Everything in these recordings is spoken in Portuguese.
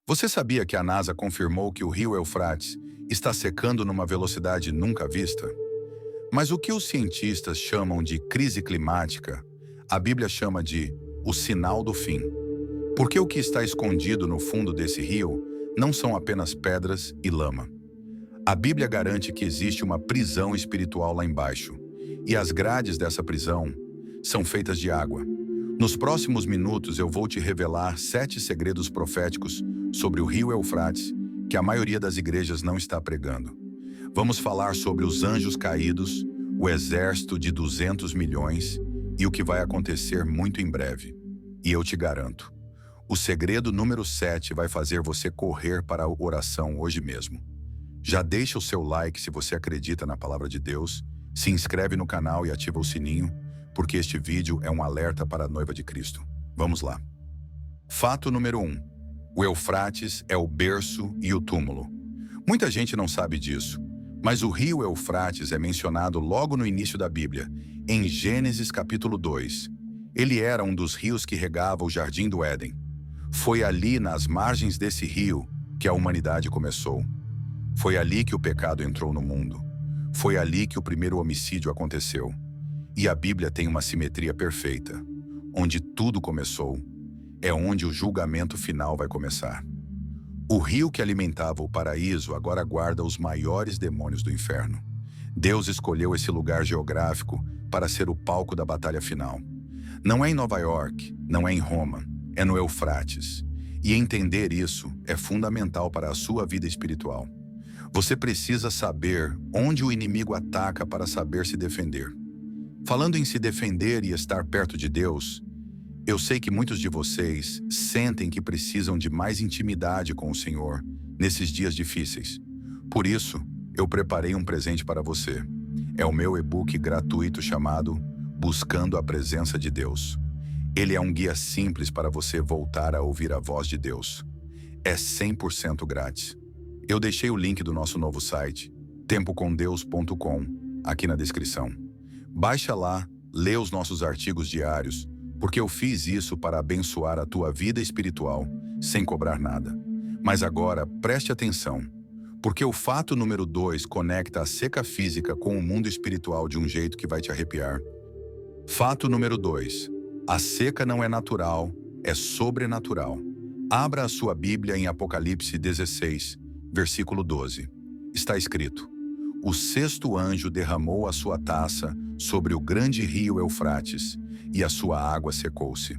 Você sabia que a NASA confirmou que o rio Eufrates está secando numa velocidade nunca vista? Mas o que os cientistas chamam de crise climática, a Bíblia chama de o sinal do fim. Porque o que está escondido no fundo desse rio não são apenas pedras e lama. A Bíblia garante que existe uma prisão espiritual lá embaixo, e as grades dessa prisão são feitas de água. Nos próximos minutos eu vou te revelar 7 segredos proféticos sobre o rio Eufrates que a maioria das igrejas não está pregando. Vamos falar sobre os anjos caídos, o exército de 200 milhões e o que vai acontecer muito em breve. E eu te garanto, o segredo número 7 vai fazer você correr para a oração hoje mesmo. Já deixa o seu like se você acredita na palavra de Deus, se inscreve no canal e ativa o sininho, porque este vídeo é um alerta para a noiva de Cristo. Vamos lá. Fato número 1. O Eufrates é o berço e o túmulo. Muita gente não sabe disso, mas o rio Eufrates é mencionado logo no início da Bíblia, em Gênesis capítulo 2. Ele era um dos rios que regava o Jardim do Éden. Foi ali, nas margens desse rio, que a humanidade começou. Foi ali que o pecado entrou no mundo. Foi ali que o primeiro homicídio aconteceu. E a Bíblia tem uma simetria perfeita. Onde tudo começou, é onde o julgamento final vai começar. O rio que alimentava o paraíso agora guarda os maiores demônios do inferno. Deus escolheu esse lugar geográfico para ser o palco da batalha final. Não é em Nova York, não é em Roma, é no Eufrates. E entender isso é fundamental para a sua vida espiritual. Você precisa saber onde o inimigo ataca para saber se defender. Falando em se defender e estar perto de Deus, eu sei que muitos de vocês sentem que precisam de mais intimidade com o Senhor nesses dias difíceis. Por isso, eu preparei um presente para você. É o meu e-book gratuito chamado Buscando a Presença de Deus. Ele é um guia simples para você voltar a ouvir a voz de Deus. É 100% grátis. Eu deixei o link do nosso novo site, tempocomdeus.com, aqui na descrição. Baixa lá, lê os nossos artigos diários, porque eu fiz isso para abençoar a tua vida espiritual, sem cobrar nada. Mas agora, preste atenção, porque o fato número 2 conecta a seca física com o mundo espiritual de um jeito que vai te arrepiar. Fato número 2. A seca não é natural, é sobrenatural. Abra a sua Bíblia em Apocalipse 16, versículo 12. Está escrito: o 6º anjo derramou a sua taça sobre o grande rio Eufrates, e a sua água secou-se.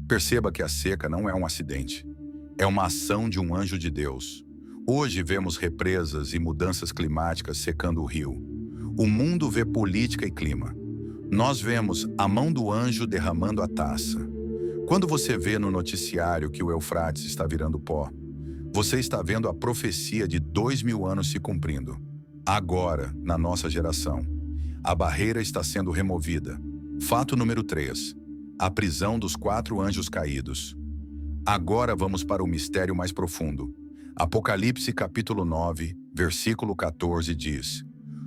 Perceba que a seca não é um acidente. É uma ação de um anjo de Deus. Hoje vemos represas e mudanças climáticas secando o rio. O mundo vê política e clima. Nós vemos a mão do anjo derramando a taça. Quando você vê no noticiário que o Eufrates está virando pó, você está vendo a profecia de 2000 anos se cumprindo. Agora, na nossa geração, a barreira está sendo removida. Fato número 3. A prisão dos 4 anjos caídos. Agora vamos para o mistério mais profundo. Apocalipse capítulo 9, versículo 14 diz: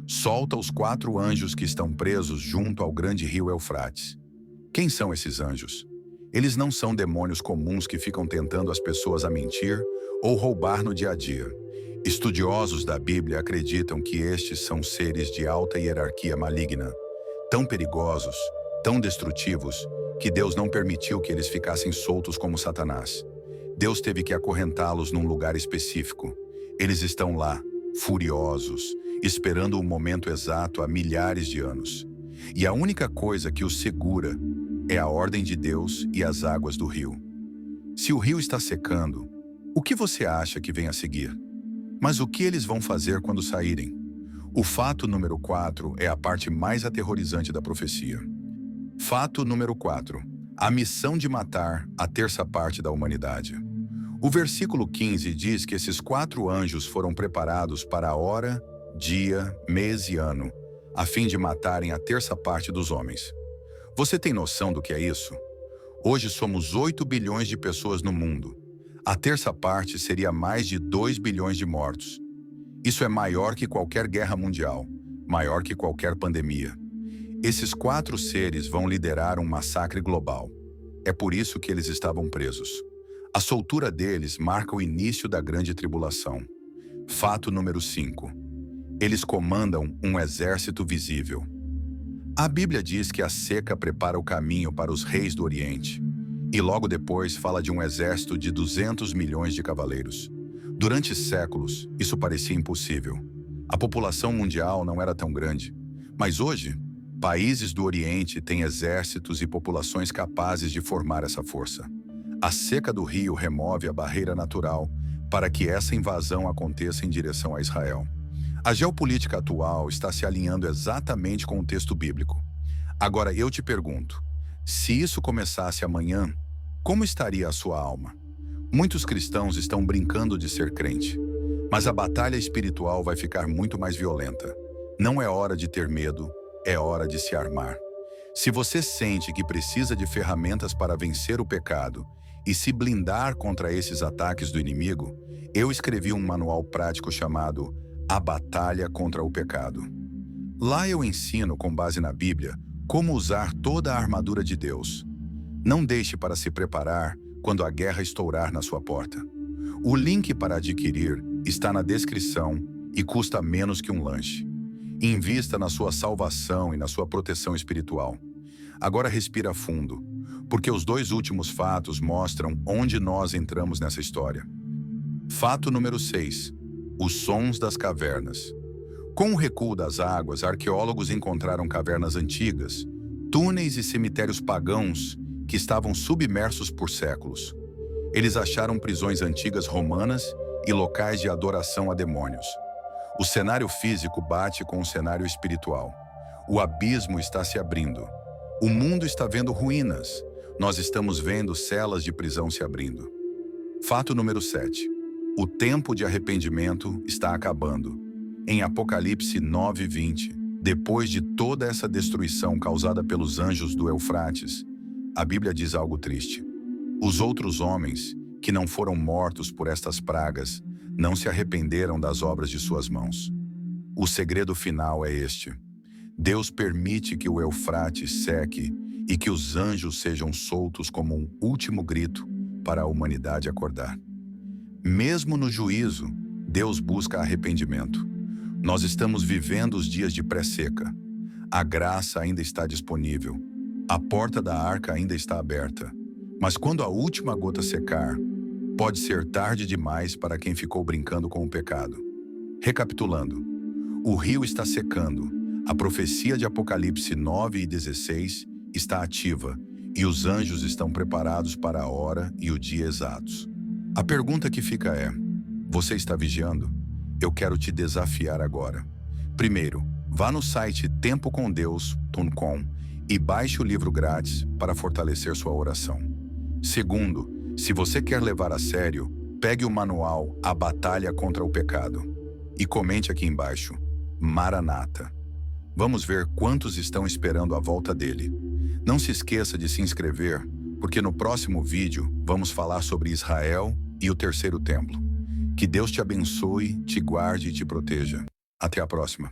solta os 4 anjos que estão presos junto ao grande rio Eufrates. Quem são esses anjos? Eles não são demônios comuns que ficam tentando as pessoas a mentir ou roubar no dia a dia. Estudiosos da Bíblia acreditam que estes são seres de alta hierarquia maligna, tão perigosos, tão destrutivos, que Deus não permitiu que eles ficassem soltos como Satanás. Deus teve que acorrentá-los num lugar específico. Eles estão lá, furiosos, esperando o momento exato há milhares de anos. E a única coisa que os segura é a ordem de Deus e as águas do rio. Se o rio está secando, o que você acha que vem a seguir? Mas o que eles vão fazer quando saírem? O fato número 4 é a parte mais aterrorizante da profecia. Fato número 4. A missão de matar a terça parte da humanidade. O versículo 15 diz que esses 4 anjos foram preparados para a hora, dia, mês e ano, a fim de matarem a terça parte dos homens. Você tem noção do que é isso? Hoje somos 8 bilhões de pessoas no mundo. A terça parte seria mais de 2 bilhões de mortos. Isso é maior que qualquer guerra mundial, maior que qualquer pandemia. Esses 4 seres vão liderar um massacre global. É por isso que eles estavam presos. A soltura deles marca o início da grande tribulação. Fato número 5. Eles comandam um exército visível. A Bíblia diz que a seca prepara o caminho para os reis do Oriente. E logo depois fala de um exército de 200 milhões de cavaleiros. Durante séculos, isso parecia impossível. A população mundial não era tão grande. Mas hoje, países do Oriente têm exércitos e populações capazes de formar essa força. A seca do rio remove a barreira natural para que essa invasão aconteça em direção a Israel. A geopolítica atual está se alinhando exatamente com o texto bíblico. Agora eu te pergunto, se isso começasse amanhã, como estaria a sua alma? Muitos cristãos estão brincando de ser crente, mas a batalha espiritual vai ficar muito mais violenta. Não é hora de ter medo, é hora de se armar. Se você sente que precisa de ferramentas para vencer o pecado e se blindar contra esses ataques do inimigo, eu escrevi um manual prático chamado A Batalha contra o Pecado. Lá eu ensino, com base na Bíblia, como usar toda a armadura de Deus. Não deixe para se preparar quando a guerra estourar na sua porta. O link para adquirir está na descrição e custa menos que um lanche. Invista na sua salvação e na sua proteção espiritual. Agora respira fundo, porque os 2 últimos fatos mostram onde nós entramos nessa história. Fato número 6. Os sons das cavernas. Com o recuo das águas, arqueólogos encontraram cavernas antigas, túneis e cemitérios pagãos que estavam submersos por séculos. Eles acharam prisões antigas romanas e locais de adoração a demônios. O cenário físico bate com o cenário espiritual. O abismo está se abrindo. O mundo está vendo ruínas. Nós estamos vendo celas de prisão se abrindo. Fato número 7. O tempo de arrependimento está acabando. Em Apocalipse 9:20, depois de toda essa destruição causada pelos anjos do Eufrates, a Bíblia diz algo triste. Os outros homens, que não foram mortos por estas pragas, não se arrependeram das obras de suas mãos. O segredo final é este: Deus permite que o Eufrates seque e que os anjos sejam soltos como um último grito para a humanidade acordar. Mesmo no juízo, Deus busca arrependimento. Nós estamos vivendo os dias de pré-seca. A graça ainda está disponível. A porta da arca ainda está aberta. Mas quando a última gota secar, pode ser tarde demais para quem ficou brincando com o pecado. Recapitulando, o rio está secando, a profecia de Apocalipse 9:16 está ativa e os anjos estão preparados para a hora e o dia exatos. A pergunta que fica é: você está vigiando? Eu quero te desafiar agora. Primeiro, vá no site tempocomdeus.com e baixe o livro grátis para fortalecer sua oração. Segundo, se você quer levar a sério, pegue o manual A Batalha contra o Pecado e comente aqui embaixo: Maranata. Vamos ver quantos estão esperando a volta dele. Não se esqueça de se inscrever, porque no próximo vídeo vamos falar sobre Israel e o terceiro templo. Que Deus te abençoe, te guarde e te proteja. Até a próxima.